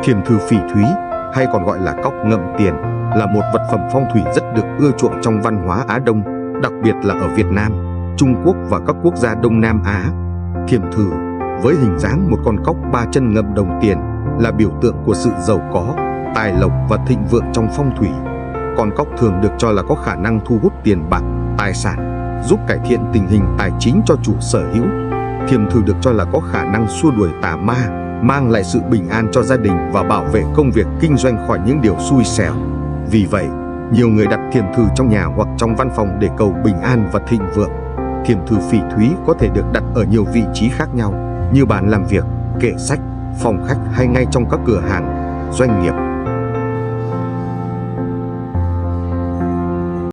Thiềm thử phỉ thúy, hay còn gọi là cóc ngậm tiền, là một vật phẩm phong thủy rất được ưa chuộng trong văn hóa Á Đông, đặc biệt là ở Việt Nam, Trung Quốc và các quốc gia Đông Nam Á. Thiềm thử, với hình dáng một con cóc ba chân ngậm đồng tiền, là biểu tượng của sự giàu có, tài lộc và thịnh vượng trong phong thủy. Con cóc thường được cho là có khả năng thu hút tiền bạc, tài sản, giúp cải thiện tình hình tài chính cho chủ sở hữu. Thiềm thử được cho là có khả năng xua đuổi tà ma, mang lại sự bình an cho gia đình và bảo vệ công việc kinh doanh khỏi những điều xui xẻo. Vì vậy, nhiều người đặt thiềm thử trong nhà hoặc trong văn phòng để cầu bình an và thịnh vượng. Thiềm thử phỉ thúy có thể được đặt ở nhiều vị trí khác nhau, như bàn làm việc, kệ sách, phòng khách hay ngay trong các cửa hàng, doanh nghiệp.